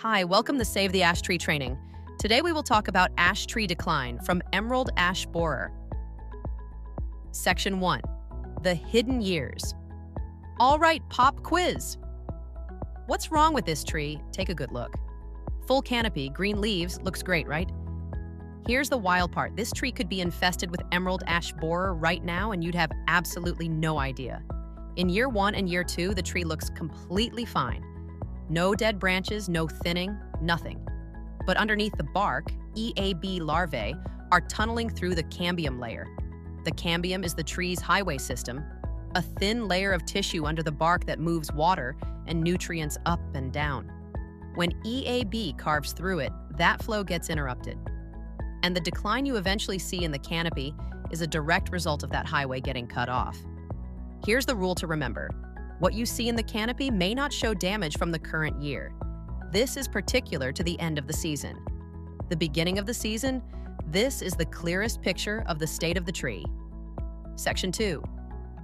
Hi, welcome to Save the Ash Tree training. Today we will talk about ash tree decline from emerald ash borer. Section 1. The hidden years. All right, pop quiz. What's wrong with this tree? Take a good look. Full canopy, green leaves, looks great, right? Here's the wild part. This tree could be infested with emerald ash borer right now and you'd have absolutely no idea. In year 1 and year 2, the tree looks completely fine. No dead branches, no thinning, nothing. But underneath the bark, EAB larvae are tunneling through the cambium layer. The cambium is the tree's highway system, a thin layer of tissue under the bark that moves water and nutrients up and down. When EAB carves through it, that flow gets interrupted. And the decline you eventually see in the canopy is a direct result of that highway getting cut off. Here's the rule to remember. What you see in the canopy may not show damage from the current year. This is particular to the end of the season. The beginning of the season, this is the clearest picture of the state of the tree. Section 2.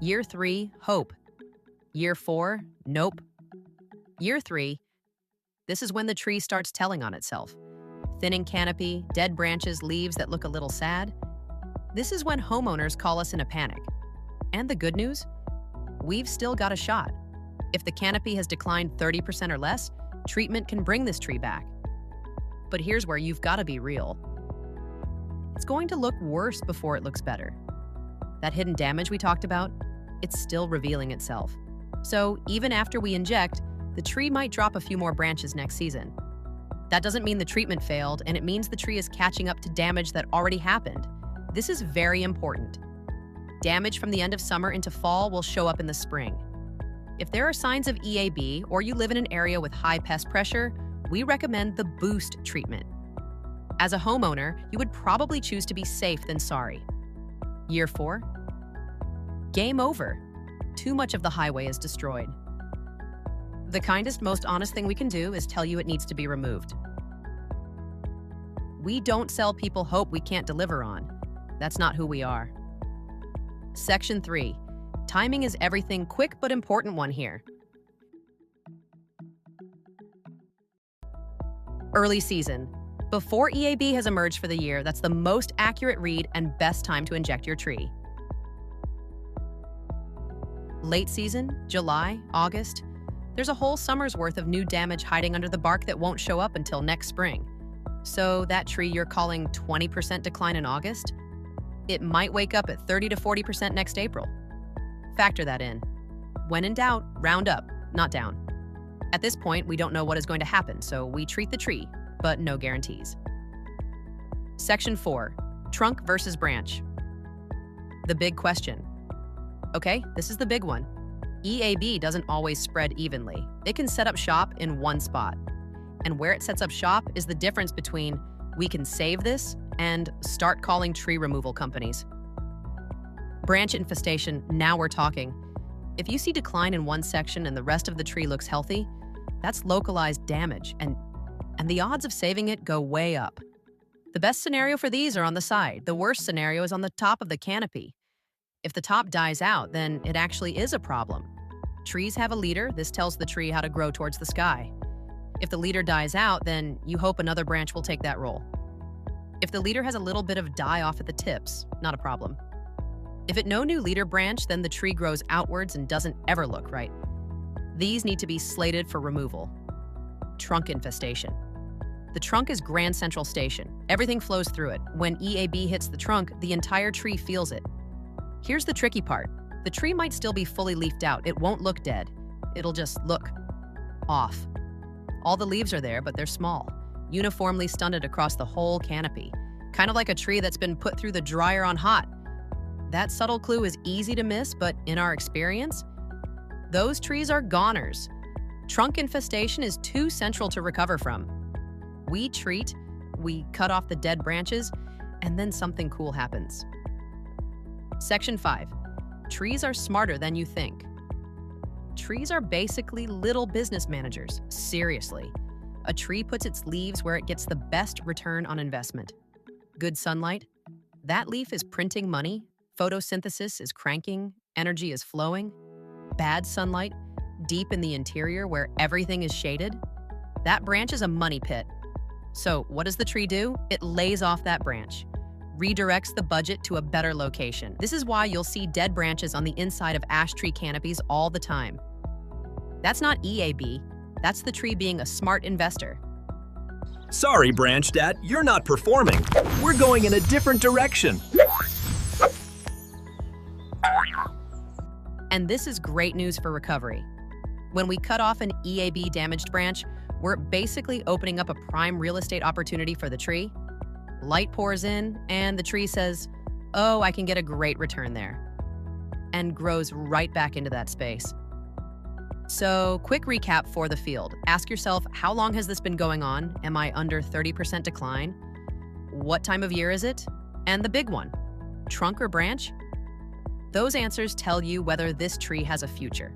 Year 3, hope. Year 4, nope. Year 3, this is when the tree starts telling on itself. Thinning canopy, dead branches, leaves that look a little sad. This is when homeowners call us in a panic. And the good news? We've still got a shot. If the canopy has declined 30% or less, treatment can bring this tree back. But here's where you've got to be real. It's going to look worse before it looks better. That hidden damage we talked about, it's still revealing itself. So even after we inject, the tree might drop a few more branches next season. That doesn't mean the treatment failed, and it means the tree is catching up to damage that already happened. This is very important. Damage from the end of summer into fall will show up in the spring. If there are signs of EAB or you live in an area with high pest pressure, we recommend the boost treatment. As a homeowner, you would probably choose to be safe than sorry. Year 4. Game over. Too much of the highway is destroyed. The kindest, most honest thing we can do is tell you it needs to be removed. We don't sell people hope we can't deliver on. That's not who we are. Section 3. Timing is everything. Quick but important one here. Early season. Before EAB has emerged for the year, that's the most accurate read and best time to inject your tree. Late season, July, August, there's a whole summer's worth of new damage hiding under the bark that won't show up until next spring. So that tree you're calling 20% decline in August, it might wake up at 30 to 40% next April. Factor that in. When in doubt, round up, not down. At this point, we don't know what is going to happen, so we treat the tree, but no guarantees. Section 4. Trunk versus branch. The big question. Okay, this is the big one. EAB doesn't always spread evenly. It can set up shop in one spot. And where it sets up shop is the difference between we can save this and start calling tree removal companies. Branch infestation, now we're talking. If you see decline in one section and the rest of the tree looks healthy, that's localized damage, and the odds of saving it go way up. The best scenario for these are on the side. The worst scenario is on the top of the canopy. If the top dies out, then it actually is a problem. Trees have a leader. This tells the tree how to grow towards the sky. If the leader dies out, then you hope another branch will take that role. If the leader has a little bit of die off at the tips, not a problem. If no new leader branch, then the tree grows outwards and doesn't ever look right. These need to be slated for removal. Trunk infestation. The trunk is Grand Central Station. Everything flows through it. When EAB hits the trunk, the entire tree feels it. Here's the tricky part. The tree might still be fully leafed out. It won't look dead. It'll just look off. All the leaves are there, but they're small, uniformly stunted across the whole canopy, kind of like a tree that's been put through the dryer on hot. That subtle clue is easy to miss, but in our experience, those trees are goners. Trunk infestation is too central to recover from. We treat, we cut off the dead branches, and then something cool happens. Section 5. Trees are smarter than you think. Trees are basically little business managers. Seriously. A tree puts its leaves where it gets the best return on investment. Good sunlight. That leaf is printing money. Photosynthesis is cranking. Energy is flowing. Bad sunlight. Deep in the interior where everything is shaded. That branch is a money pit. So what does the tree do? It lays off that branch, redirects the budget to a better location. This is why you'll see dead branches on the inside of ash tree canopies all the time. That's not EAB, that's the tree being a smart investor. Sorry, Branch Dad, you're not performing. We're going in a different direction. And this is great news for recovery. When we cut off an EAB damaged branch, we're basically opening up a prime real estate opportunity for the tree. Light pours in, and the tree says, "Oh, I can get a great return there," and grows right back into that space. So, quick recap for the field. Ask yourself, how long has this been going on? Am I under 30% decline? What time of year is it? And the big one, trunk or branch? Those answers tell you whether this tree has a future.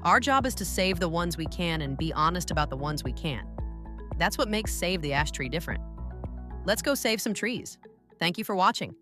Our job is to save the ones we can and be honest about the ones we can't. That's what makes Save the Ash Tree different. Let's go save some trees. Thank you for watching.